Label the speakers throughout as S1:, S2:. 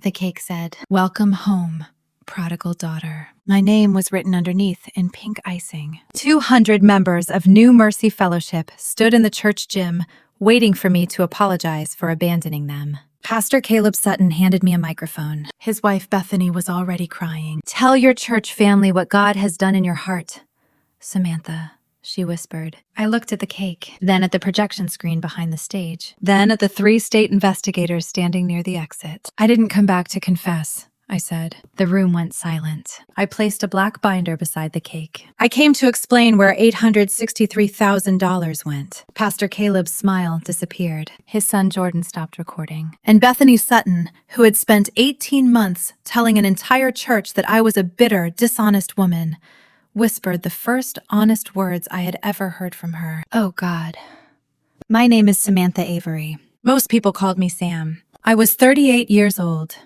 S1: the cake said. "Welcome home, prodigal daughter." My name was written underneath in pink icing. 200 members of New Mercy Fellowship stood in the church gym, waiting for me to apologize for abandoning them. Pastor Caleb Sutton handed me a microphone. His wife Bethany was already crying. "Tell your church family what God has done in your heart, Samantha," she whispered. I looked at the cake, then at the projection screen behind the stage, then at the 3 state investigators standing near the exit. "I didn't come back to confess," I said. The room went silent. I placed a black binder beside the cake. "I came to explain where $863,000 went." Pastor Caleb's smile disappeared. His son Jordan stopped recording. And Bethany Sutton, who had spent 18 months telling an entire church that I was a bitter, dishonest woman, whispered the first honest words I had ever heard from her. "Oh God. My name is Samantha Avery. Most people called me Sam. I was 38 years old,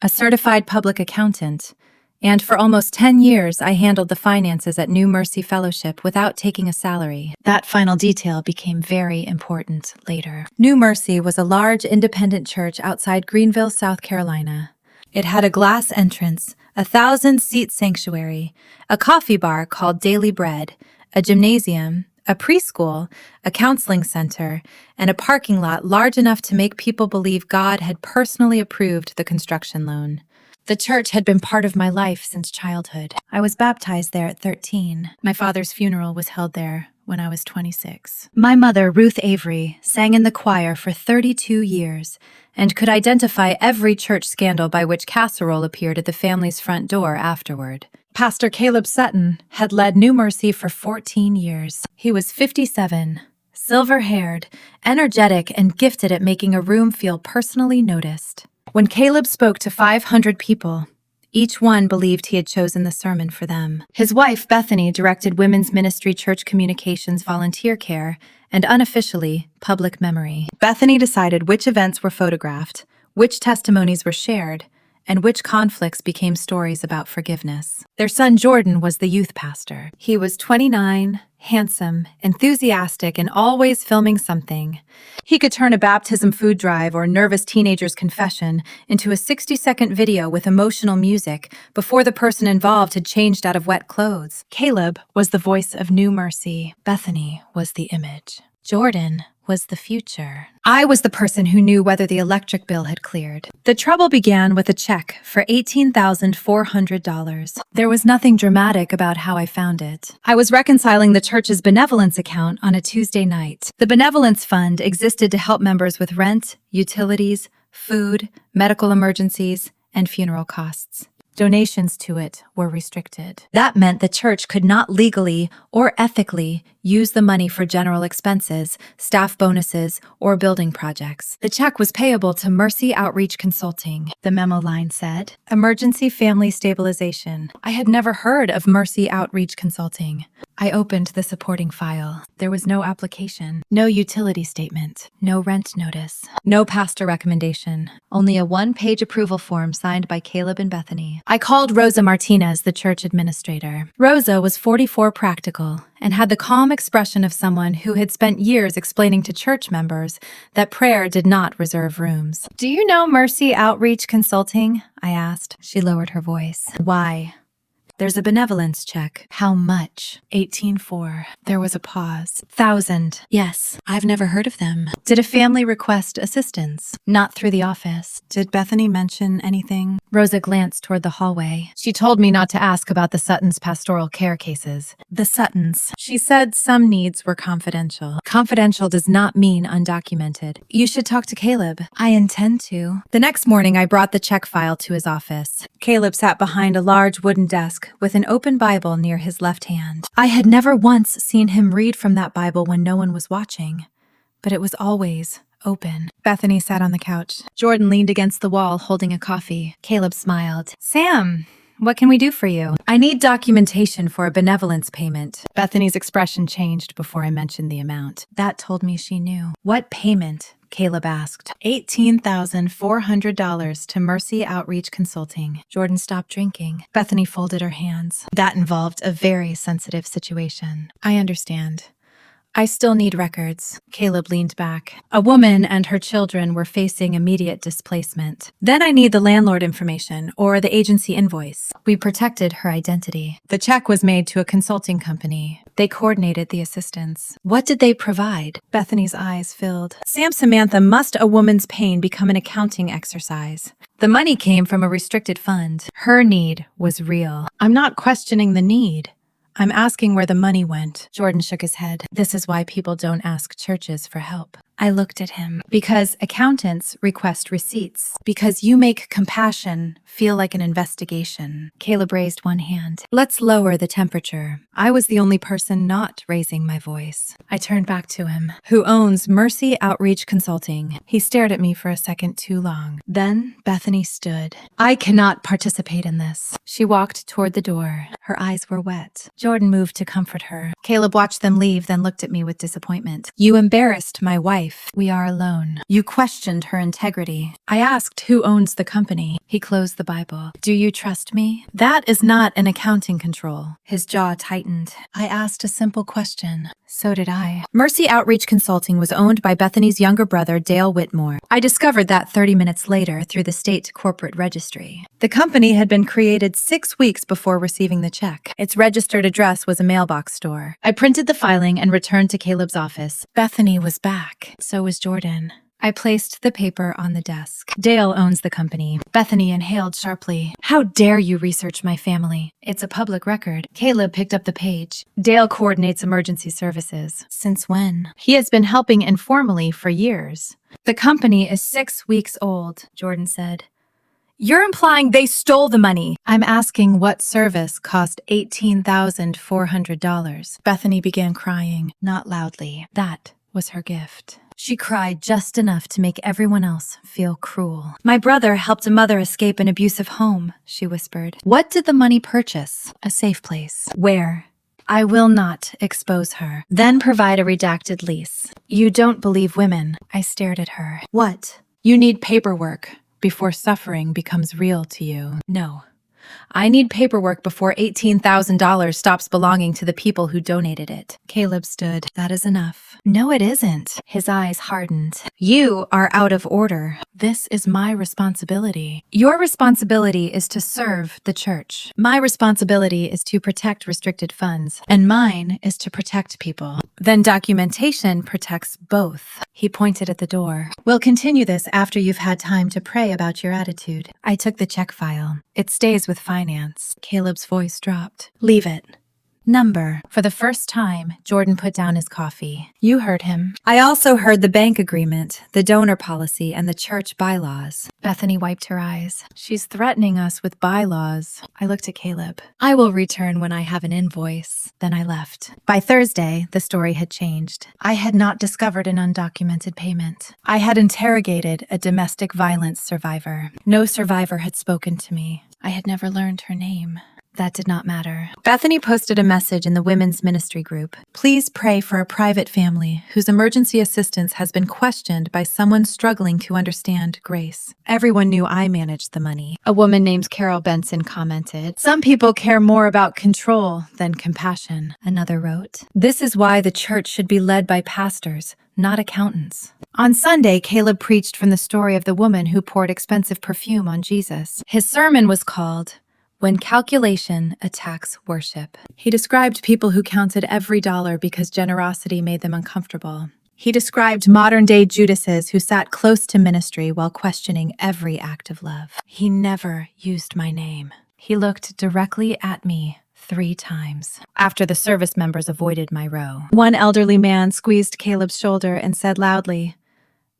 S1: a certified public accountant, and for almost 10 years I handled the finances at New Mercy Fellowship without taking a salary. That final detail became very important later. New Mercy was a large independent church outside Greenville, South Carolina. It had a glass entrance, a 1,000-seat sanctuary, a coffee bar called Daily Bread, a gymnasium, a preschool, a counseling center, and a parking lot large enough to make people believe God had personally approved the construction loan. The church had been part of my life since childhood. I was baptized there at 13. My father's funeral was held there when I was 26. My mother, Ruth Avery, sang in the choir for 32 years and could identify every church scandal by which casserole appeared at the family's front door afterward. Pastor Caleb Sutton had led New Mercy for 14 years. He was 57, silver-haired, energetic, and gifted at making a room feel personally noticed. When Caleb spoke to 500 people, each one believed he had chosen the sermon for them. His wife, Bethany, directed women's ministry, church communications, volunteer care, and unofficially, public memory. Bethany decided which events were photographed, which testimonies were shared, and which conflicts became stories about forgiveness. Their son Jordan was the youth pastor. He was 29, handsome, enthusiastic, and always filming something. He could turn a baptism food drive or nervous teenager's confession into a 60-second video with emotional music before the person involved had changed out of wet clothes. Caleb was the voice of New Mercy. Bethany was the image. Jordan was the future. I was the person who knew whether the electric bill had cleared. The trouble began with a check for $18,400. There was nothing dramatic about how I found it. I was reconciling the church's benevolence account on a Tuesday night. The benevolence fund existed to help members with rent, utilities, food, medical emergencies, and funeral costs. Donations to it were restricted. That meant the church could not legally or ethically use the money for general expenses, staff bonuses, or building projects. The check was payable to Mercy Outreach Consulting. The memo line said, "Emergency Family Stabilization." I had never heard of Mercy Outreach Consulting. I opened the supporting file. There was no application, no utility statement, no rent notice, no pastor recommendation, only a 1-page approval form signed by Caleb and Bethany. I called Rosa Martinez, the church administrator. Rosa was 44, practical, and had the calm expression of someone who had spent years explaining to church members that prayer did not reserve rooms. "Do you know Mercy Outreach Consulting?" I asked. She lowered her voice. "Why?" "There's a benevolence check." "How much?" $18,400. There was a pause. "1,000. Yes, I've never heard of them." "Did a family request assistance?" "Not through the office." "Did Bethany mention anything?" Rosa glanced toward the hallway. "She told me not to ask about the Suttons' pastoral care cases." "The Suttons." "She said some needs were confidential." "Confidential does not mean undocumented." "You should talk to Caleb." "I intend to." The next morning, I brought the check file to his office. Caleb sat behind a large wooden desk with an open Bible near his left hand. I had never once seen him read from that Bible when no one was watching, but it was always open. Bethany sat on the couch. Jordan leaned against the wall holding a coffee. Caleb smiled. "Sam, what can we do for you?" "I need documentation for a benevolence payment." Bethany's expression changed before I mentioned the amount. That told me she knew. "What payment?" Caleb asked. $18,400 to Mercy Outreach Consulting. Jordan stopped drinking. Bethany folded her hands. "That involved a very sensitive situation." "I understand. I still need records. Caleb leaned back. A woman and her children were facing immediate displacement. Then I need the landlord information or the agency invoice. We protected her identity. The check was made to a consulting company. They coordinated the assistance. What did they provide? Bethany's eyes filled. Samantha, must a woman's pain become an accounting exercise? The money came from a restricted fund. Her need was real. I'm not questioning the need. I'm asking where the money went. Jordan shook his head. This is why people don't ask churches for help. I looked at him. Because accountants request receipts. Because you make compassion feel like an investigation. Caleb raised one hand. Let's lower the temperature. I was the only person not raising my voice. I turned back to him. Who owns Mercy Outreach Consulting? He stared at me for a second too long. Then Bethany stood. I cannot participate in this. She walked toward the door. Her eyes were wet. Jordan moved to comfort her. Caleb watched them leave, then looked at me with disappointment. You embarrassed my wife. We are alone. You questioned her integrity. I asked who owns the company. He closed the Bible. Do you trust me? That is not an accounting control. His jaw tightened. I asked a simple question. So did I. Mercy Outreach Consulting was owned by Bethany's younger brother, Dale Whitmore. I discovered that 30 minutes later through the state corporate registry. The company had been created 6 weeks before receiving the check. Its registered address was a mailbox store. I printed the filing and returned to Caleb's office. Bethany was back. So was Jordan. I placed the paper on the desk. Dale owns the company. Bethany inhaled sharply. How dare you research my family? It's a public record. Caleb picked up the page. Dale coordinates emergency services. Since when? He has been helping informally for years. The company is 6 weeks old, Jordan said. You're implying they stole the money. I'm asking what service cost $18,400. Bethany began crying, not loudly. That was her gift. She cried just enough to make everyone else feel cruel. My brother helped a mother escape an abusive home, she whispered. What did the money purchase? A safe place. Where? I will not expose her. Then provide a redacted lease. You don't believe women. I stared at her. What? You need paperwork before suffering becomes real to you. No. I need paperwork before $18,000 stops belonging to the people who donated it. Caleb stood. That is enough. No, it isn't. His eyes hardened. You are out of order. This is my responsibility. Your responsibility is to serve the church. My responsibility is to protect restricted funds. And mine is to protect people. Then documentation protects both. He pointed at the door. We'll continue this after you've had time to pray about your attitude. I took the check file. It stays with finance. Caleb's voice dropped. Leave it. Number. For the first time, Jordan put down his coffee. You heard him. I also heard the bank agreement, the donor policy, and the church bylaws. Bethany wiped her eyes. She's threatening us with bylaws. I looked at Caleb. I will return when I have an invoice. Then I left. By Thursday, the story had changed. I had not discovered an undocumented payment. I had interrogated a domestic violence survivor. No survivor had spoken to me. I had never learned her name. That did not matter. Bethany posted a message in the women's ministry group. Please pray for a private family whose emergency assistance has been questioned by someone struggling to understand grace. Everyone knew I managed the money. A woman named Carol Benson commented, Some people care more about control than compassion. Another wrote, This is why the church should be led by pastors, not accountants. On Sunday, Caleb preached from the story of the woman who poured expensive perfume on Jesus. His sermon was called, When Calculation Attacks Worship. He described people who counted every dollar because generosity made them uncomfortable. He described modern-day Judases who sat close to ministry while questioning every act of love. He never used my name. He looked directly at me 3 times. After the service members avoided my row. One elderly man squeezed Caleb's shoulder and said loudly,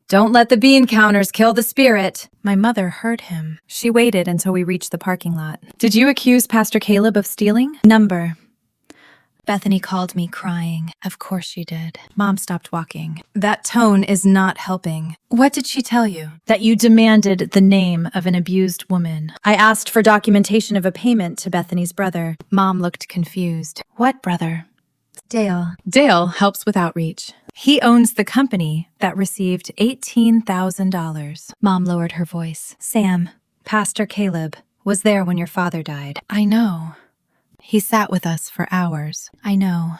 S1: Don't let the bean counters kill the spirit. My mother heard him. She waited until we reached the parking lot. Did you accuse Pastor Caleb of stealing? Number. Bethany called me crying. Of course she did. Mom stopped walking. That tone is not helping. What did she tell you? That you demanded the name of an abused woman. I asked for documentation of a payment to Bethany's brother. Mom looked confused. What brother? Dale. Dale helps with outreach. He owns the company that received $18,000. Mom lowered her voice. Sam, Pastor Caleb, was there when your father died. I know. He sat with us for hours. I know.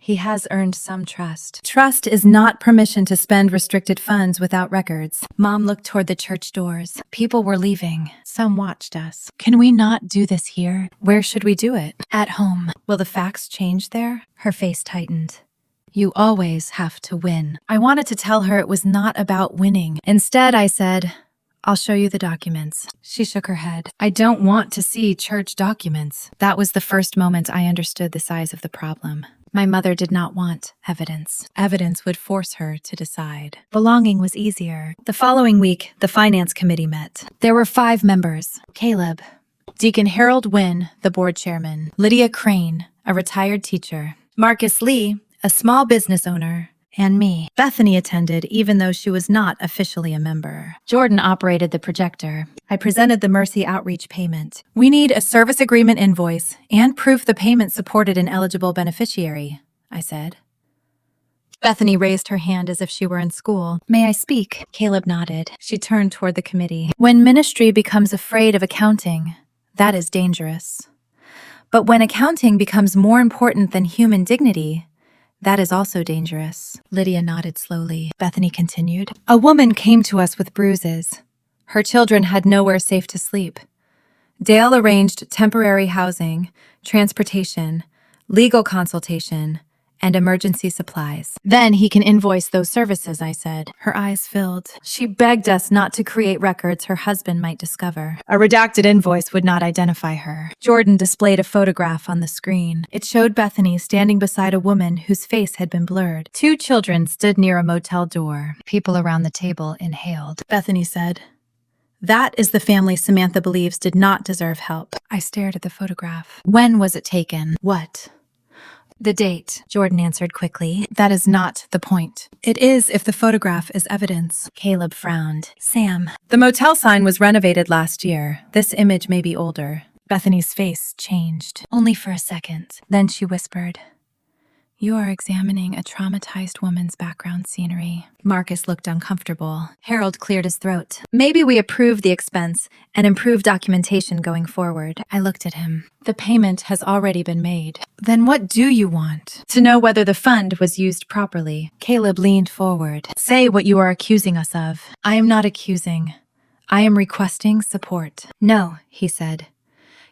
S1: He has earned some trust. Trust is not permission to spend restricted funds without records. Mom looked toward the church doors. People were leaving. Some watched us. Can we not do this here? Where should we do it? At home. Will the facts change there? Her face tightened. You always have to win. I wanted to tell her it was not about winning. Instead, I said, I'll show you the documents. She shook her head. I don't want to see church documents. That was the first moment I understood the size of the problem. My mother did not want evidence. Evidence would force her to decide. Belonging was easier. The following week, the finance committee met. There were 5 members. Caleb, Deacon Harold Wynn, the board chairman, Lydia Crane, a retired teacher, Marcus Lee, a small business owner, and me. Bethany attended even though she was not officially a member. Jordan operated the projector. I presented the Mercy Outreach payment. We need a service agreement invoice and proof the payment supported an eligible beneficiary, I said. Bethany raised her hand as if she were in school. May I speak? Caleb nodded. She turned toward the committee. When ministry becomes afraid of accounting, that is dangerous. But when accounting becomes more important than human dignity, that is also dangerous. Lydia nodded slowly. Bethany continued. A woman came to us with bruises. Her children had nowhere safe to sleep. Dale arranged temporary housing, transportation, legal consultation, and emergency supplies. Then he can invoice those services, I said. Her eyes filled. She begged us not to create records her husband might discover. A redacted invoice would not identify her. Jordan displayed a photograph on the screen. It showed Bethany standing beside a woman whose face had been blurred. 2 children stood near a motel door. People around the table inhaled. Bethany said, "That is the family Samantha believes did not deserve help." I stared at the photograph. When was it taken? What? The date, Jordan answered quickly. That is not the point. It is if the photograph is evidence. Caleb frowned. Sam. The motel sign was renovated last year. This image may be older. Bethany's face changed. Only for a second. Then she whispered, "You are examining a traumatized woman's background scenery." Marcus looked uncomfortable. Harold cleared his throat. Maybe we approve the expense and improve documentation going forward. I looked at him. The payment has already been made. Then what do you want? To know whether the fund was used properly. Caleb leaned forward. Say what you are accusing us of. I am not accusing. I am requesting support. No, he said.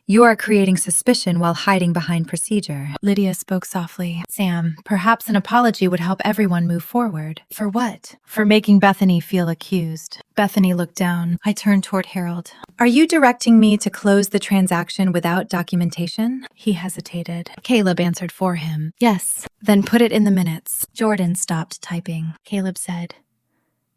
S1: You are creating suspicion while hiding behind procedure. Lydia spoke softly. Sam, perhaps an apology would help everyone move forward. For what? For making Bethany feel accused. Bethany looked down. I turned toward Harold. Are you directing me to close the transaction without documentation? He hesitated. Caleb answered for him. Yes. Then put it in the minutes. Jordan stopped typing. Caleb said,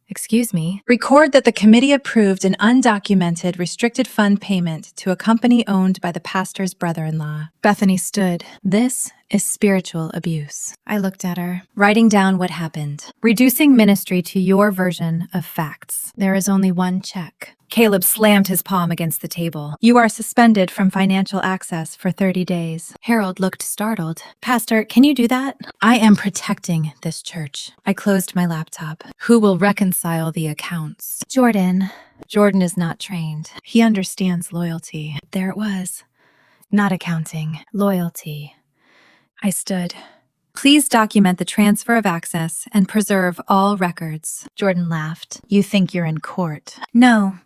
S1: Excuse me. Record that the committee approved an undocumented restricted fund payment to a company owned by the pastor's brother-in-law. Bethany stood. This is spiritual abuse. I looked at her, writing down what happened. Reducing ministry to your version of facts. There is only one check. Caleb slammed his palm against the table. You are suspended from financial access for 30 days. Harold looked startled. Pastor, can you do that? I am protecting this church. I closed my laptop. Who will reconcile the accounts? Jordan. Jordan is not trained. He understands loyalty. There it was. Not accounting. Loyalty. I stood. Please document the transfer of access and preserve all records. Jordan laughed. You think you're in court. No.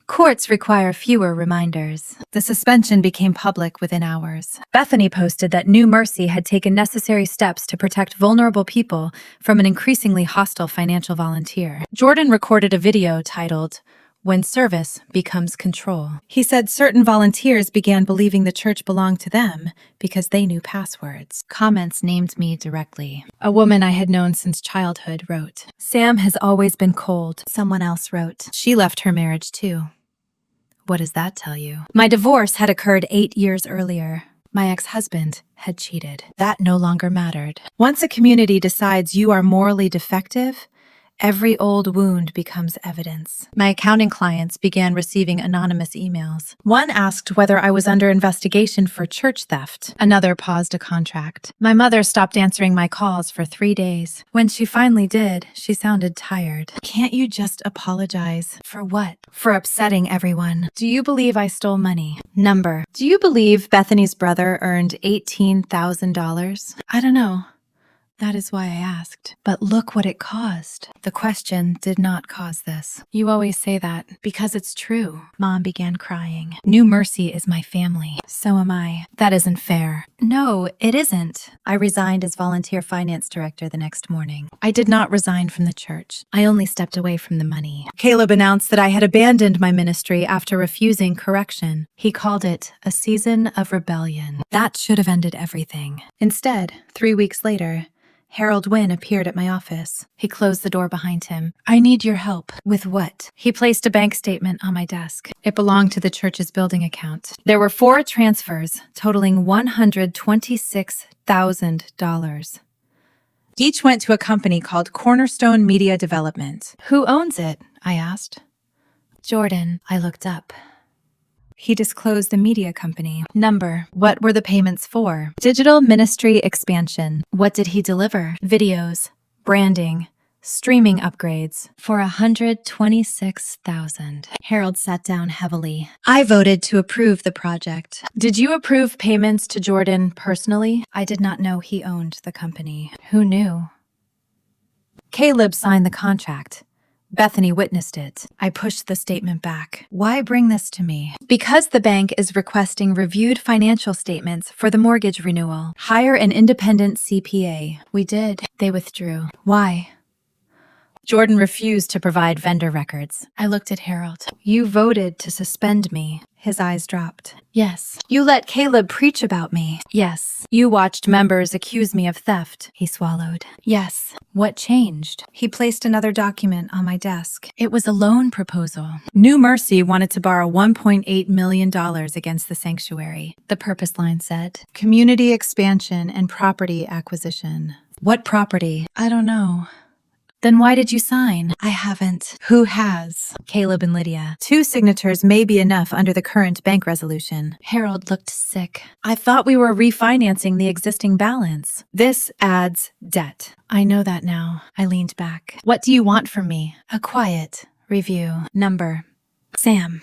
S1: Courts require fewer reminders. The suspension became public within hours. Bethany posted that New Mercy had taken necessary steps to protect vulnerable people from an increasingly hostile financial volunteer. Jordan recorded a video titled, When Service Becomes Control. He said certain volunteers began believing the church belonged to them because they knew passwords. Comments named me directly. A woman I had known since childhood wrote, Sam has always been cold. Someone else wrote, she left her marriage too. What does that tell you? My divorce had occurred 8 years earlier. My ex-husband had cheated. That no longer mattered. Once a community decides you are morally defective, every old wound becomes evidence. My accounting clients began receiving anonymous emails. One asked whether I was under investigation for church theft. Another paused a contract. My mother stopped answering my calls for 3 days. When she finally did, she sounded tired. Can't you just apologize? For what? For upsetting everyone. Do you believe I stole money? Number. Do you believe Bethany's brother earned $18,000? I don't know. That is why I asked. But look what it caused. The question did not cause this. You always say that because it's true. Mom began crying. New Mercy is my family. So am I. That isn't fair. No, it isn't. I resigned as volunteer finance director the next morning. I did not resign from the church. I only stepped away from the money. Caleb announced that I had abandoned my ministry after refusing correction. He called it a season of rebellion. That should have ended everything. Instead, 3 weeks later, Harold Wynne appeared at my office. He closed the door behind him. I need your help. With what? He placed a bank statement on my desk. It belonged to the church's building account. There were 4 transfers totaling $126,000. Each went to a company called Cornerstone Media Development. Who owns it? I asked. Jordan. I looked up. He disclosed the media company. Number. What were the payments for? Digital ministry expansion. What did he deliver? Videos, branding, streaming upgrades for $126,000. Harold sat down heavily. I voted to approve the project. Did you approve payments to Jordan personally? I did not know he owned the company. Who knew? Caleb signed the contract. Bethany witnessed it. I pushed the statement back. Why bring this to me? Because the bank is requesting reviewed financial statements for the mortgage renewal. Hire an independent CPA. We did. They withdrew. Why? Jordan refused to provide vendor records. I looked at Harold. You voted to suspend me. His eyes dropped. Yes. You let Caleb preach about me. Yes. You watched members accuse me of theft. He swallowed. Yes. What changed? He placed another document on my desk. It was a loan proposal. New Mercy wanted to borrow $1.8 million against the sanctuary. The purpose line said, community expansion and property acquisition. What property? I don't know. Then why did you sign? I haven't. Who has? Caleb and Lydia. 2 signatures may be enough under the current bank resolution. Harold looked sick. I thought we were refinancing the existing balance. This adds debt. I know that now. I leaned back. What do you want from me? A quiet review. Number. Sam.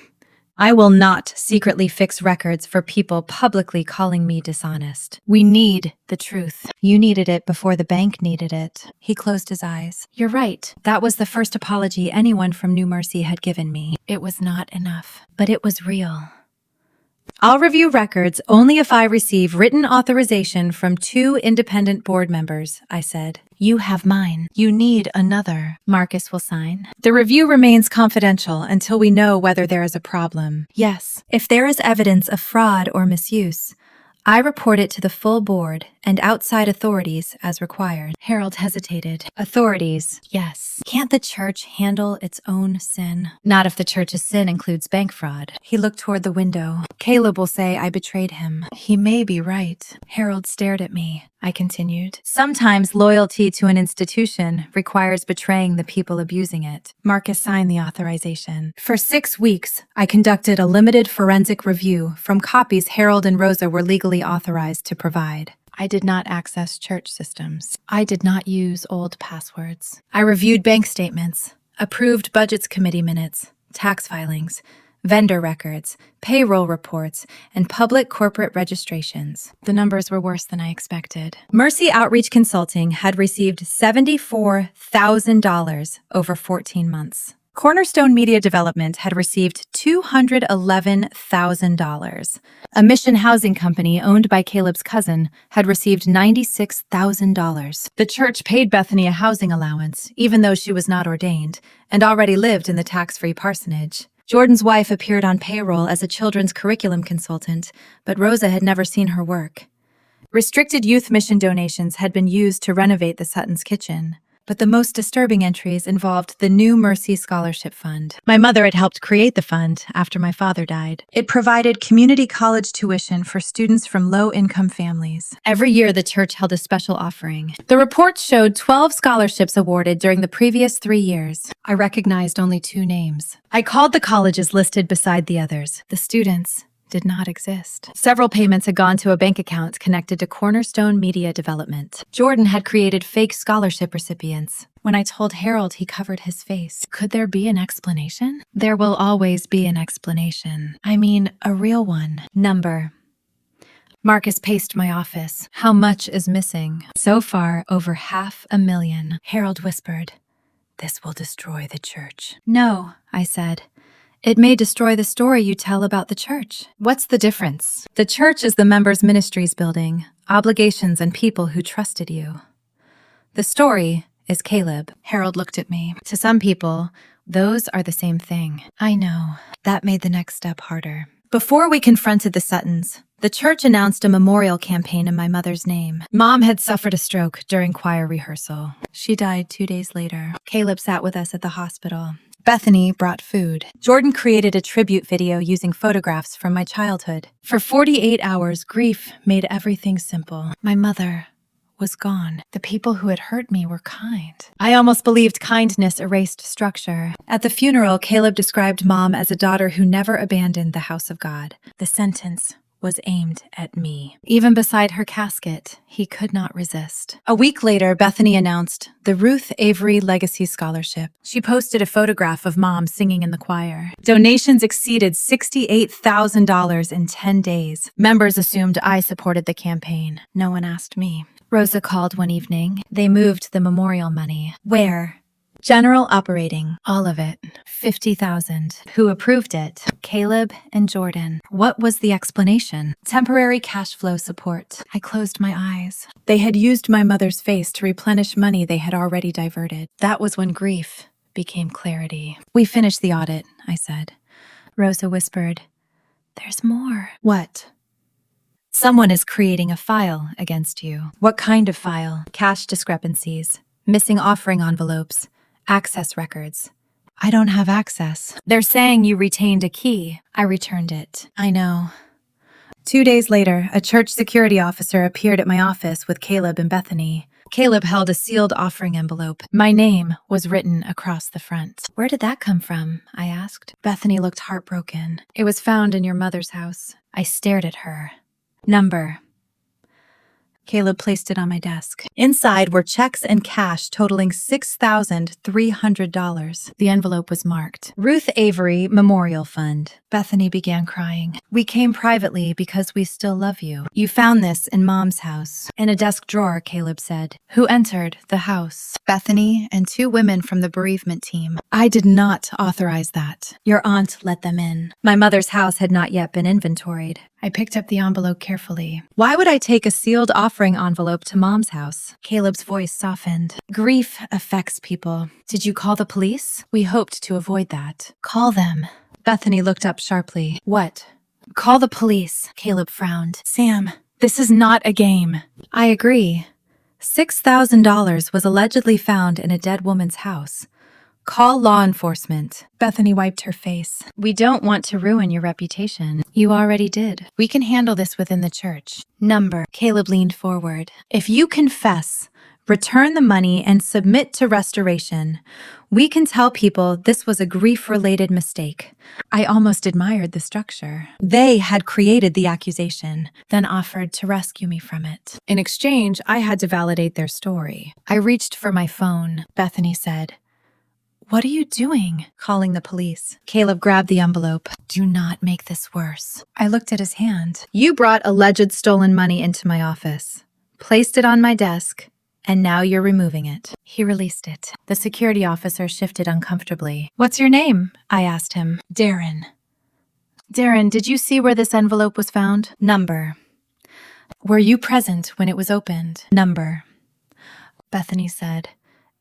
S1: I will not secretly fix records for people publicly calling me dishonest. We need the truth. You needed it before the bank needed it. He closed his eyes. You're right. That was the first apology anyone from New Mercy had given me. It was not enough, but it was real. I'll review records only if I receive written authorization from 2 independent board members, I said. You have mine. You need another. Marcus will sign. The review remains confidential until we know whether there is a problem. Yes. If there is evidence of fraud or misuse, I report it to the full board and outside authorities as required. Harold hesitated. Authorities, yes. Can't the church handle its own sin? Not if the church's sin includes bank fraud. He looked toward the window. Caleb will say I betrayed him. He may be right. Harold stared at me. I continued. Sometimes loyalty to an institution requires betraying the people abusing it. Marcus signed the authorization. For 6 weeks, I conducted a limited forensic review from copies Harold and Rosa were legally authorized to provide. I did not access church systems. I did not use old passwords. I reviewed bank statements, approved budgets committee minutes, tax filings, vendor records, payroll reports, and public corporate registrations. The numbers were worse than I expected. Mercy Outreach Consulting had received $74,000 over 14 months. Cornerstone Media Development had received $211,000. A mission housing company owned by Caleb's cousin had received $96,000. The church paid Bethany a housing allowance, even though she was not ordained, and already lived in the tax-free parsonage. Jordan's wife appeared on payroll as a children's curriculum consultant, but Rosa had never seen her work. Restricted youth mission donations had been used to renovate the Sutton's kitchen. But the most disturbing entries involved the New Mercy Scholarship Fund. My mother had helped create the fund after my father died. It provided community college tuition for students from low-income families. Every year, the church held a special offering. The reports showed 12 scholarships awarded during the previous 3 years. I recognized only 2 names. I called the colleges listed beside the others. The students did not exist. Several payments had gone to a bank account connected to Cornerstone Media Development. Jordan had created fake scholarship recipients. When I told Harold, he covered his face. Could there be an explanation? There will always be an explanation. I mean, a real one. Number. Marcus paced my office. How much is missing? So far, over $500,000. Harold whispered. This will destroy the church. No, I said. It may destroy the story you tell about the church. What's the difference? The church is the members' ministries building, obligations and people who trusted you. The story is Caleb. Harold looked at me. To some people, those are the same thing. I know. That made the next step harder. Before we confronted the Suttons, the church announced a memorial campaign in my mother's name. Mom had suffered a stroke during choir rehearsal. She died 2 days later. Caleb sat with us at the hospital. Bethany brought food. Jordan created a tribute video using photographs from my childhood. For 48 hours, grief made everything simple. My mother was gone. The people who had hurt me were kind. I almost believed kindness erased structure. At the funeral, Caleb described Mom as a daughter who never abandoned the house of God. The sentence was aimed at me. Even beside her casket, he could not resist. A week later, Bethany announced the Ruth Avery Legacy Scholarship. She posted a photograph of Mom singing in the choir. Donations exceeded $68,000 in 10 days. Members assumed I supported the campaign. No one asked me. Rosa called one evening. They moved the memorial money. Where? General operating. All of it. $50,000. Who approved it? Caleb and Jordan. What was the explanation? Temporary cash flow support. I closed my eyes. They had used my mother's face to replenish money they had already diverted. That was when grief became clarity. We finished the audit, I said. Rosa whispered, There's more. What? Someone is creating a file against you. What kind of file? Cash discrepancies. Missing offering envelopes. Access records. I don't have access. They're saying you retained a key. I returned it. I know. 2 days later, a church security officer appeared at my office with Caleb and Bethany. Caleb held a sealed offering envelope. My name was written across the front. Where did that come from? I asked. Bethany looked heartbroken. It was found in your mother's house. I stared at her. Number. Caleb placed it on my desk. Inside were checks and cash totaling $6,300. The envelope was marked, Ruth Avery Memorial Fund. Bethany began crying. We came privately because we still love you. You found this in Mom's house. In a desk drawer, Caleb said. Who entered the house? Bethany and 2 women from the bereavement team. I did not authorize that. Your aunt let them in. My mother's house had not yet been inventoried. I picked up the envelope carefully. Why would I take a sealed offering envelope to Mom's house? Caleb's voice softened. Grief affects people. Did you call the police? We hoped to avoid that. Call them. Bethany looked up sharply. What? Call the police. Caleb frowned. Sam, this is not a game. I agree. $6,000 was allegedly found in a dead woman's house. Call law enforcement. Bethany wiped her face. We don't want to ruin your reputation. You already did. We can handle this within the church. Number. Caleb leaned forward. If you confess, return the money, and submit to restoration, we can tell people this was a grief-related mistake. I almost admired the structure. They had created the accusation, then offered to rescue me from it. In exchange, I had to validate their story. I reached for my phone. Bethany said, What are you doing? Calling the police. Caleb grabbed the envelope. Do not make this worse. I looked at his hand. You brought alleged stolen money into my office, placed it on my desk, and now you're removing it. He released it. The security officer shifted uncomfortably. What's your name? I asked him. Darren. Darren, did you see where this envelope was found? Number. Were you present when it was opened? Number. Bethany said,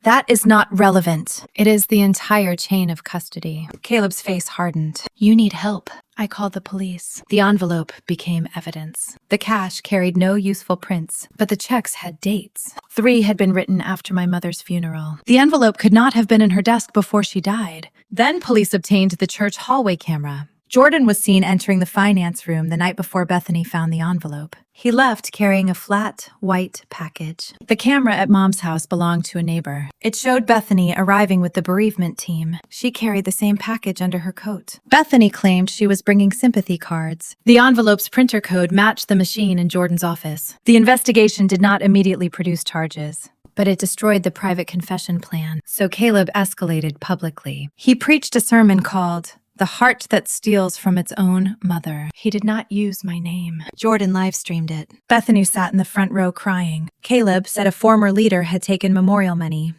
S1: That is not relevant. It is the entire chain of custody. Caleb's face hardened. You need help. I called the police. The envelope became evidence. The cash carried no useful prints, but the checks had dates. 3 had been written after my mother's funeral. The envelope could not have been in her desk before she died. Then police obtained the church hallway camera. Jordan was seen entering the finance room the night before Bethany found the envelope. He left carrying a flat, white package. The camera at Mom's house belonged to a neighbor. It showed Bethany arriving with the bereavement team. She carried the same package under her coat. Bethany claimed she was bringing sympathy cards. The envelope's printer code matched the machine in Jordan's office. The investigation did not immediately produce charges, but it destroyed the private confession plan, so Caleb escalated publicly. He preached a sermon called The heart that steals from its own mother. He did not use my name. Jordan live-streamed it. Bethany sat in the front row crying. Caleb said a former leader had taken memorial money,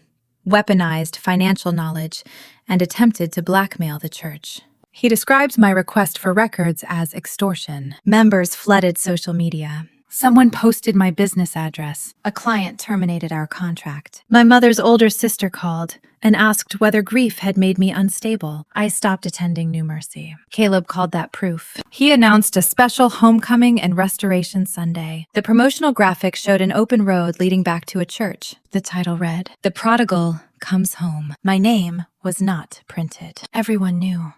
S1: weaponized financial knowledge, and attempted to blackmail the church. He described my request for records as extortion. Members flooded social media. Someone posted my business address. A client terminated our contract. My mother's older sister called and asked whether grief had made me unstable. I stopped attending New Mercy. Caleb called that proof. He announced a special homecoming and restoration Sunday. The promotional graphic showed an open road leading back to a church. The title read, "The Prodigal Comes Home." My name was not printed. Everyone knew.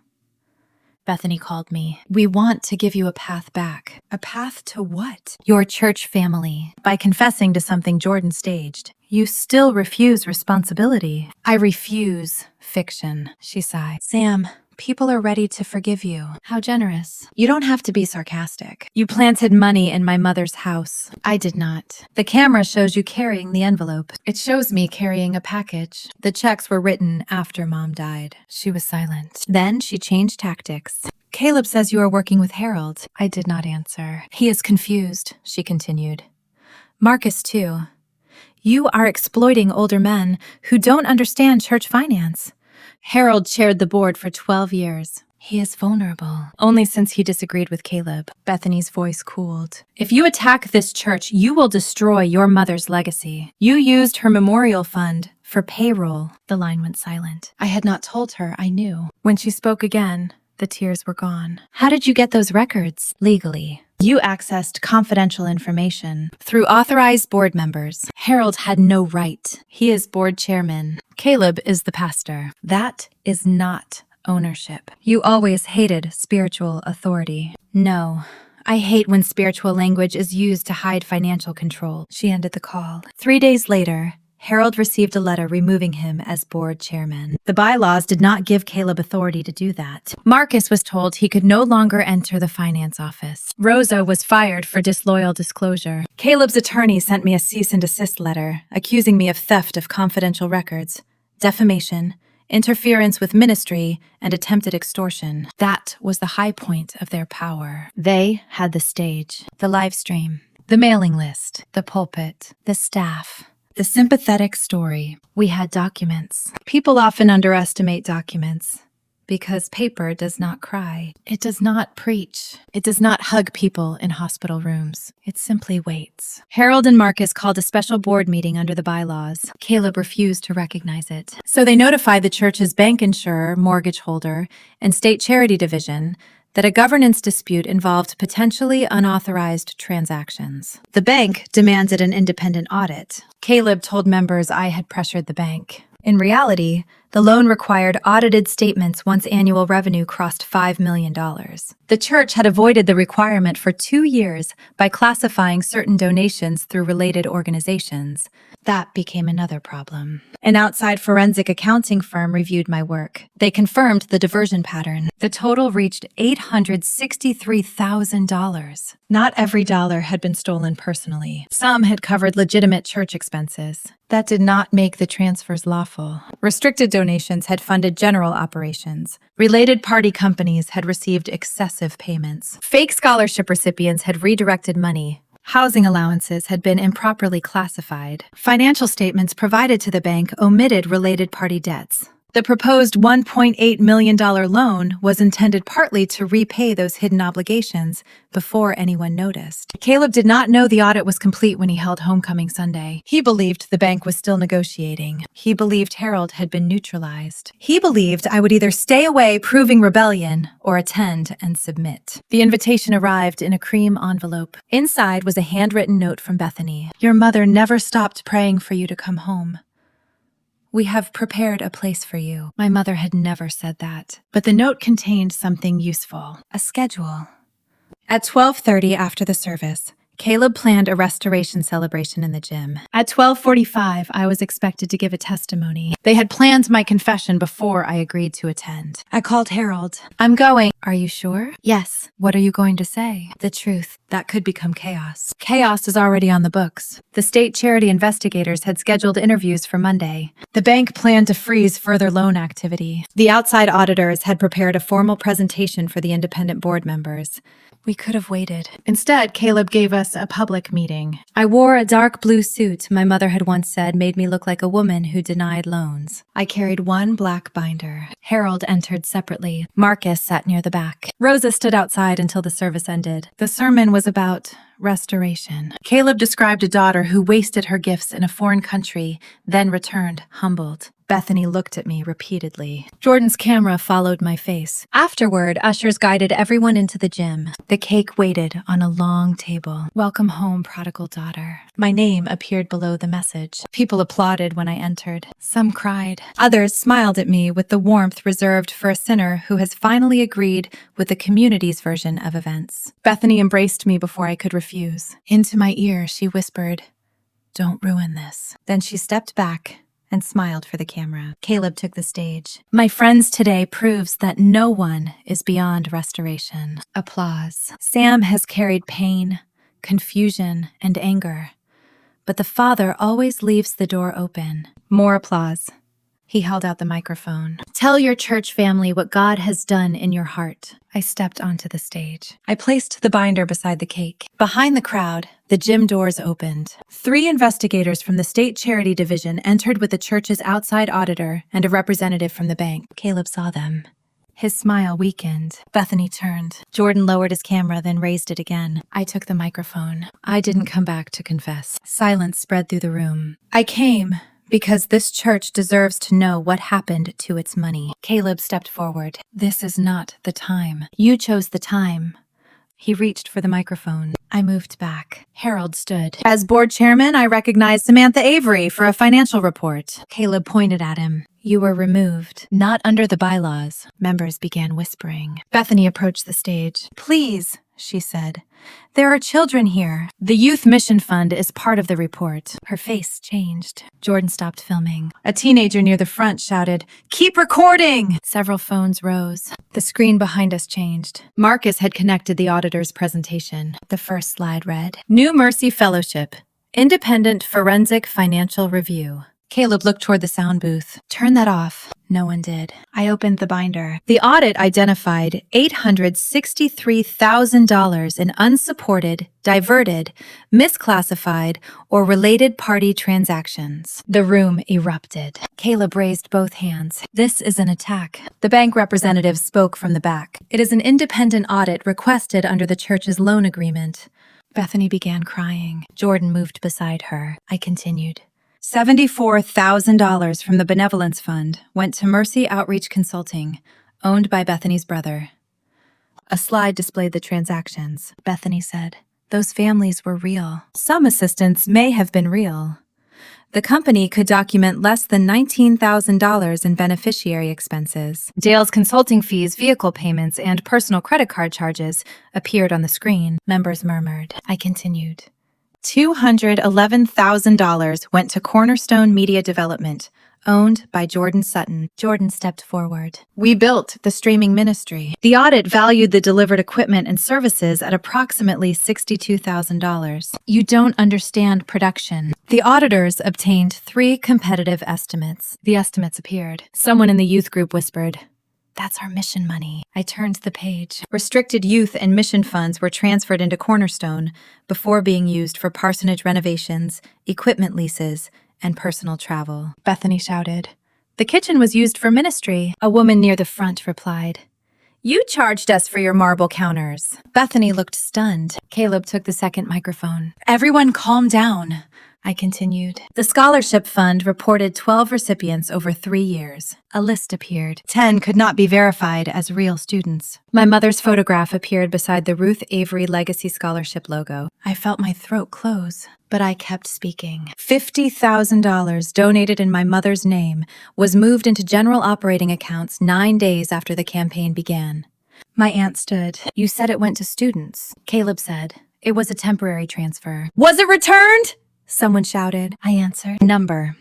S1: Bethany called me. "We want to give you a path back." A path to what? Your church family. By confessing to something Jordan staged. You still refuse responsibility. I refuse fiction, she sighed. Sam, people are ready to forgive you. How generous. You don't have to be sarcastic. You planted money in my mother's house. I did not. The camera shows you carrying the envelope. It shows me carrying a package. The checks were written after Mom died. She was silent. Then she changed tactics. Caleb says you are working with Harold. I did not answer. He is confused, she continued. Marcus, too. You are exploiting older men who don't understand church finance. Harold chaired the board for 12 years. He is vulnerable. Only since he disagreed with Caleb. Bethany's voice cooled. If you attack this church, you will destroy your mother's legacy. You used her memorial fund for payroll. The line went silent. I had not told her I knew. When she spoke again, the tears were gone. How did you get those records? Legally. You accessed confidential information through authorized board members. Harold had no right. He is board chairman. Caleb is the pastor. That is not ownership. You always hated spiritual authority. No, I hate when spiritual language is used to hide financial control. She ended the call. 3 days later, Harold received a letter removing him as board chairman. The bylaws did not give Caleb authority to do that. Marcus was told he could no longer enter the finance office. Rosa was fired for disloyal disclosure. Caleb's attorney sent me a cease and desist letter, accusing me of theft of confidential records, defamation, interference with ministry, and attempted extortion. That was the high point of their power. They had the stage, the live stream, the mailing list, the pulpit, the staff. The sympathetic story. We had documents. People often underestimate documents because paper does not cry. It does not preach. It does not hug people in hospital rooms. It simply waits. Harold and Marcus called a special board meeting under the bylaws. Caleb refused to recognize it. So they notified the church's bank insurer, mortgage holder, and state charity division that a governance dispute involved potentially unauthorized transactions. The bank demanded an independent audit. Caleb told members I had pressured the bank. In reality, the loan required audited statements once annual revenue crossed $5 million. The church had avoided the requirement for 2 years by classifying certain donations through related organizations. That became another problem. An outside forensic accounting firm reviewed my work. They confirmed the diversion pattern. The total reached $863,000. Not every dollar had been stolen personally. Some had covered legitimate church expenses. That did not make the transfers lawful. Restricted donations had funded general operations. Related party companies had received excessive payments. Fake scholarship recipients had redirected money. Housing allowances had been improperly classified. Financial statements provided to the bank omitted related party debts. The proposed $1.8 million loan was intended partly to repay those hidden obligations before anyone noticed. Caleb did not know the audit was complete when he held homecoming Sunday. He believed the bank was still negotiating. He believed Harold had been neutralized. He believed I would either stay away proving rebellion or attend and submit. The invitation arrived in a cream envelope. Inside was a handwritten note from Bethany. Your mother never stopped praying for you to come home. We have prepared a place for you. My mother had never said that. But the note contained something useful. A schedule. At 12:30 after the service, Caleb planned a restoration celebration in the gym. At 12:45, I was expected to give a testimony. They had planned my confession before I agreed to attend. I called Harold. I'm going. Are you sure? Yes. What are you going to say? The truth. That could become chaos. Chaos is already on the books. The state charity investigators had scheduled interviews for Monday. The bank planned to freeze further loan activity. The outside auditors had prepared a formal presentation for the independent board members. We could have waited. Instead, Caleb gave us a public meeting. I wore a dark blue suit my mother had once said made me look like a woman who denied loans. I carried one black binder. Harold entered separately. Marcus sat near the back. Rosa stood outside until the service ended. The sermon was about restoration. Caleb described a daughter who wasted her gifts in a foreign country, then returned humbled. Bethany looked at me repeatedly. Jordan's camera followed my face. Afterward, ushers guided everyone into the gym. The cake waited on a long table. Welcome home, prodigal daughter. My name appeared below the message. People applauded when I entered. Some cried. Others smiled at me with the warmth reserved for a sinner who has finally agreed with the community's version of events. Bethany embraced me before I could refuse. Into my ear, she whispered, "Don't ruin this." Then she stepped back and smiled for the camera. Caleb took the stage. My friends today proves that no one is beyond restoration. Applause. Sam has carried pain, confusion, and anger, but the Father always leaves the door open. More applause. He held out the microphone. Tell your church family what God has done in your heart. I stepped onto the stage. I placed the binder beside the cake. Behind the crowd, the gym doors opened. 3 investigators from the state charity division entered with the church's outside auditor and a representative from the bank. Caleb saw them. His smile weakened. Bethany turned. Jordan lowered his camera, then raised it again. I took the microphone. I didn't come back to confess. Silence spread through the room. I came because this church deserves to know what happened to its money. Caleb stepped forward. This is not the time. You chose the time. He reached for the microphone. I moved back. Harold stood. As board chairman, I recognized Samantha Avery for a financial report. Caleb pointed at him. You were removed. Not under the bylaws. Members began whispering. Bethany approached the stage. Please, she said. There are children here. The Youth Mission Fund is part of the report. Her face changed. Jordan stopped filming. A teenager near the front shouted, "Keep recording!" Several phones rose. The screen behind us changed. Marcus had connected the auditor's presentation. The first slide read, New Mercy Fellowship, Independent Forensic Financial Review. Caleb looked toward the sound booth. Turn that off. No one did. I opened the binder. The audit identified $863,000 in unsupported, diverted, misclassified, or related party transactions. The room erupted. Caleb raised both hands. This is an attack. The bank representative spoke from the back. It is an independent audit requested under the church's loan agreement. Bethany began crying. Jordan moved beside her. I continued. $74,000 from the Benevolence Fund went to Mercy Outreach Consulting, owned by Bethany's brother. A slide displayed the transactions. Bethany said, Those families were real. Some assistance may have been real. The company could document less than $19,000 in beneficiary expenses. Dale's consulting fees, vehicle payments, and personal credit card charges appeared on the screen. Members murmured. I continued. $211,000 went to Cornerstone Media Development, owned by Jordan Sutton. Jordan stepped forward. We built the streaming ministry. The audit valued the delivered equipment and services at approximately $62,000. You don't understand production. The auditors obtained 3 competitive estimates. The estimates appeared. Someone in the youth group whispered, That's our mission money. I turned the page. Restricted youth and mission funds were transferred into Cornerstone before being used for parsonage renovations, equipment leases, and personal travel. Bethany shouted. The kitchen was used for ministry. A woman near the front replied. You charged us for your marble counters. Bethany looked stunned. Caleb took the second microphone. Everyone calm down. I continued. The scholarship fund reported 12 recipients over 3 years. A list appeared. 10 could not be verified as real students. My mother's photograph appeared beside the Ruth Avery Legacy Scholarship logo. I felt my throat close, but I kept speaking. $50,000 donated in my mother's name was moved into general operating accounts 9 days after the campaign began. My aunt stood. You said it went to students. Caleb said, It was a temporary transfer. Was it returned? Someone shouted. I answered. Number.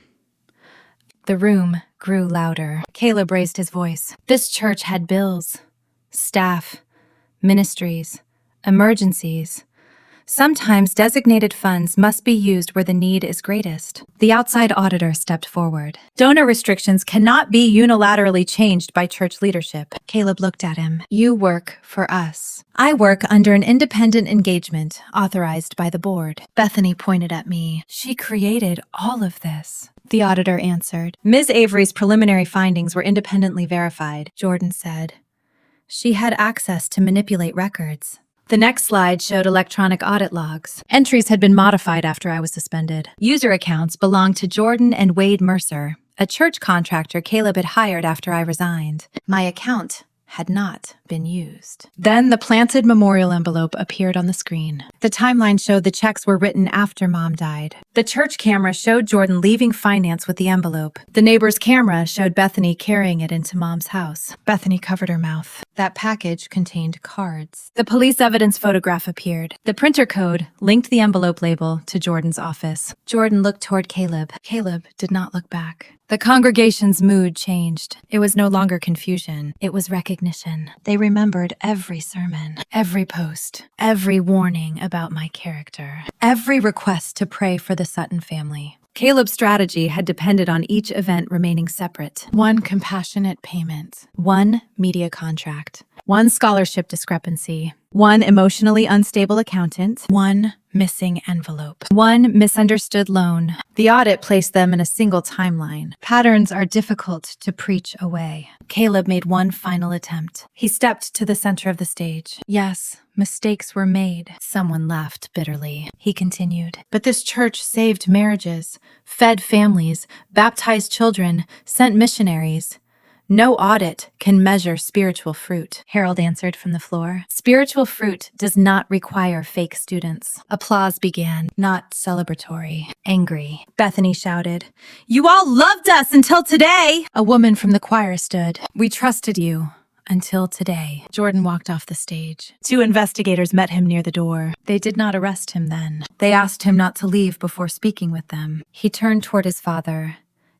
S1: The room grew louder. Caleb raised his voice. This church had bills, staff, ministries, emergencies. Sometimes designated funds must be used where the need is greatest. The outside auditor stepped forward. Donor restrictions cannot be unilaterally changed by church leadership. Caleb looked at him. You work for us. I work under an independent engagement authorized by the board. Bethany pointed at me. She created all of this. The auditor answered. Ms. Avery's preliminary findings were independently verified, Jordan said. She had access to manipulate records. The next slide showed electronic audit logs. Entries had been modified after I was suspended. User accounts belonged to Jordan and Wade Mercer, a church contractor Caleb had hired after I resigned. My account had not been used. Then the planted memorial envelope appeared on the screen. The timeline showed the checks were written after Mom died. The church camera showed Jordan leaving finance with the envelope. The neighbor's camera showed Bethany carrying it into Mom's house. Bethany covered her mouth. That package contained cards. The police evidence photograph appeared. The printer code linked the envelope label to Jordan's office. Jordan looked toward Caleb. Caleb did not look back. The congregation's mood changed. It was no longer confusion. It was recognition. They remembered every sermon, every post, every warning about my character, every request to pray for the Sutton family. Caleb's strategy had depended on each event remaining separate. One compassionate payment, one media contract, one scholarship discrepancy, one emotionally unstable accountant, one missing envelope, one misunderstood loan. The audit placed them in a single timeline. Patterns are difficult to preach away. Caleb made one final attempt. He stepped to the center of the stage. Yes, mistakes were made. Someone laughed bitterly. He continued. But this church saved marriages, fed families, baptized children, sent missionaries. No audit can measure spiritual fruit, Harold answered from the floor. Spiritual fruit does not require fake students. Applause began, not celebratory, angry. Bethany shouted, You all loved us until today! A woman from the choir stood. We trusted you. Until today. Jordan walked off the stage. 2 investigators met him near the door. They did not arrest him then. They asked him not to leave before speaking with them. He turned toward his father.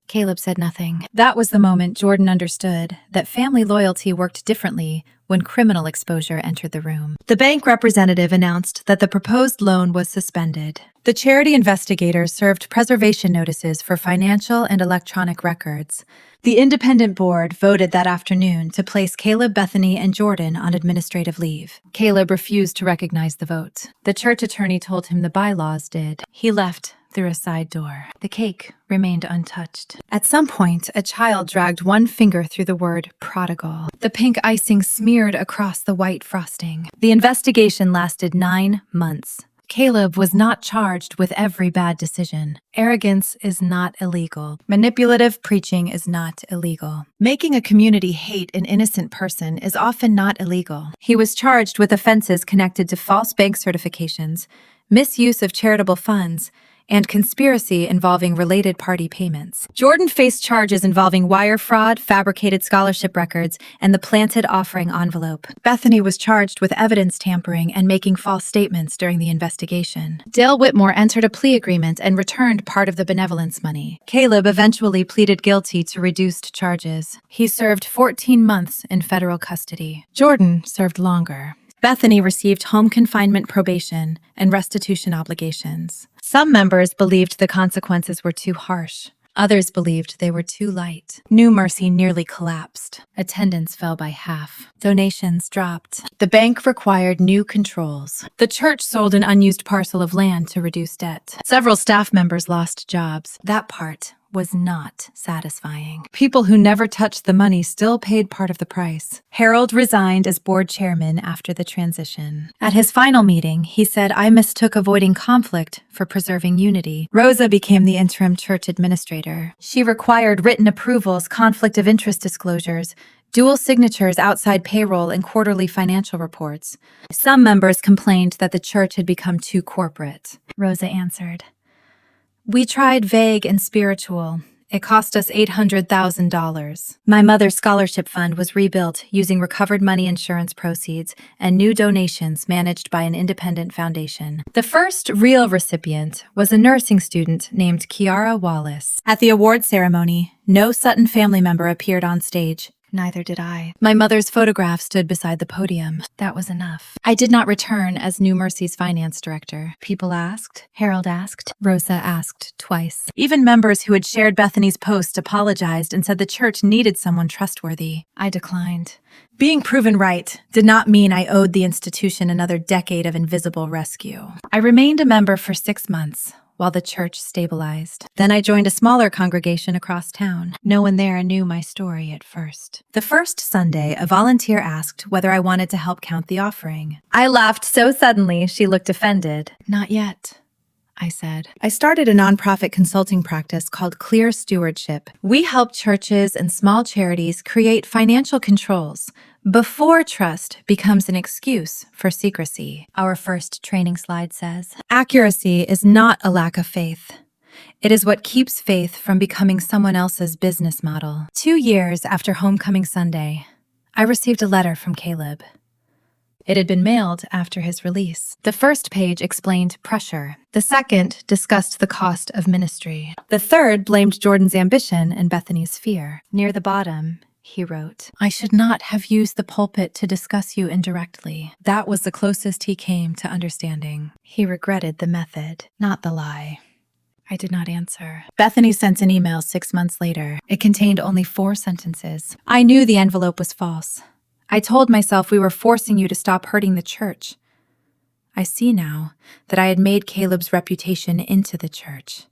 S1: Caleb said nothing. That was the moment Jordan understood that family loyalty worked differently when criminal exposure entered the room. The bank representative announced that the proposed loan was suspended. The charity investigators served preservation notices for financial and electronic records. The independent board voted that afternoon to place Caleb, Bethany, and Jordan on administrative leave. Caleb refused to recognize the vote. The church attorney told him the bylaws did. He left through a side door. The cake remained untouched. At some point, a child dragged one finger through the word prodigal. The pink icing smeared across the white frosting. The investigation lasted 9 months. Caleb was not charged with every bad decision. Arrogance is not illegal. Manipulative preaching is not illegal. Making a community hate an innocent person is often not illegal. He was charged with offenses connected to false bank certifications, misuse of charitable funds, and conspiracy involving related party payments. Jordan faced charges involving wire fraud, fabricated scholarship records, and the planted offering envelope. Bethany was charged with evidence tampering and making false statements during the investigation. Dale Whitmore entered a plea agreement and returned part of the benevolence money. Caleb eventually pleaded guilty to reduced charges. He served 14 months in federal custody. Jordan served longer. Bethany received home confinement probation and restitution obligations. Some members believed the consequences were too harsh. Others believed they were too light. New Mercy nearly collapsed. Attendance fell by half. Donations dropped. The bank required new controls. The church sold an unused parcel of land to reduce debt. Several staff members lost jobs. That part was not satisfying. People who never touched the money still paid part of the price. Harold resigned as board chairman after the transition. At his final meeting, he said, I mistook avoiding conflict for preserving unity. Rosa became the interim church administrator. She required written approvals, conflict of interest disclosures, dual signatures outside payroll and quarterly financial reports. Some members complained that the church had become too corporate. Rosa answered, We tried vague and spiritual, It cost us $800,000. My mother's scholarship fund was rebuilt using recovered money insurance proceeds and new donations managed by an independent foundation. The first real recipient was a nursing student named Kiara Wallace. At the award ceremony, no Sutton family member appeared on stage. Neither did I. My mother's photograph stood beside the podium. That was enough. I did not return as New Mercy's finance director. People asked. Harold asked. Rosa asked twice. Even members who had shared Bethany's post apologized and said the church needed someone trustworthy. I declined. Being proven right did not mean I owed the institution another decade of invisible rescue. I remained a member for 6 months, while the church stabilized. Then I joined a smaller congregation across town. No one there knew my story at first. The first Sunday, a volunteer asked whether I wanted to help count the offering. I laughed so suddenly she looked offended. Not yet, I said. I started a nonprofit consulting practice called Clear Stewardship. We help churches and small charities create financial controls before trust becomes an excuse for secrecy. Our first training slide says, accuracy is not a lack of faith. It is what keeps faith from becoming someone else's business model. 2 years after Homecoming Sunday, I received a letter from Caleb. It had been mailed after his release. The first page explained pressure. The second discussed the cost of ministry. The third blamed Jordan's ambition and Bethany's fear. Near the bottom, he wrote, I should not have used the pulpit to discuss you indirectly. That was the closest he came to understanding. He regretted the method, not the lie. I did not answer. Bethany sent an email 6 months later. It contained only 4 sentences. I knew the envelope was false. I told myself we were forcing you to stop hurting the church. I see now that I had made Caleb's reputation into the church.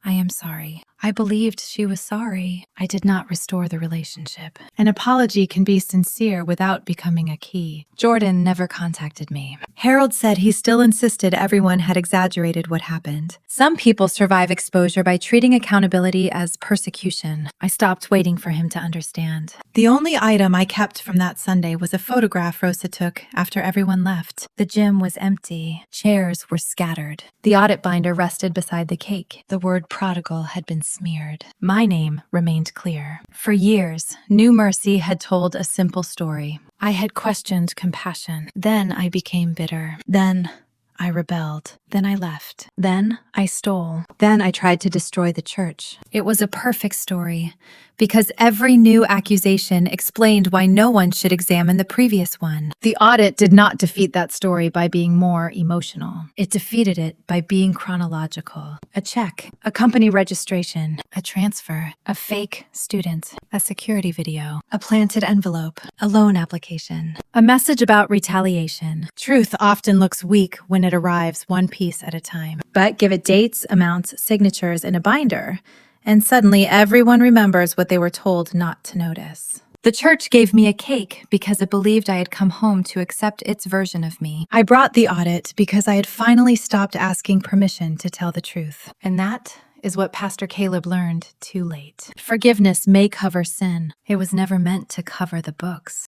S1: I am sorry. I believed she was sorry. I did not restore the relationship. An apology can be sincere without becoming a key. Jordan never contacted me. Harold said he still insisted everyone had exaggerated what happened. Some people survive exposure by treating accountability as persecution. I stopped waiting for him to understand. The only item I kept from that Sunday was a photograph Rosa took after everyone left. The gym was empty. Chairs were scattered. The audit binder rested beside the cake. The word Prodigal had been smeared. My name remained clear. For years, New Mercy had told a simple story. I had questioned compassion. Then I became bitter. Then I rebelled. Then I left. Then I stole. Then I tried to destroy the church. It was a perfect story, because every new accusation explained why no one should examine the previous one. The audit did not defeat that story by being more emotional. It defeated it by being chronological. A check, a company registration, a transfer, a fake student, a security video, a planted envelope, a loan application, a message about retaliation. Truth often looks weak when it arrives one piece at a time. But give it dates, amounts, signatures, and a binder, and suddenly everyone remembers what they were told not to notice. The church gave me a cake because it believed I had come home to accept its version of me. I brought the audit because I had finally stopped asking permission to tell the truth. And that is what Pastor Caleb learned too late. Forgiveness may cover sin. It was never meant to cover the books.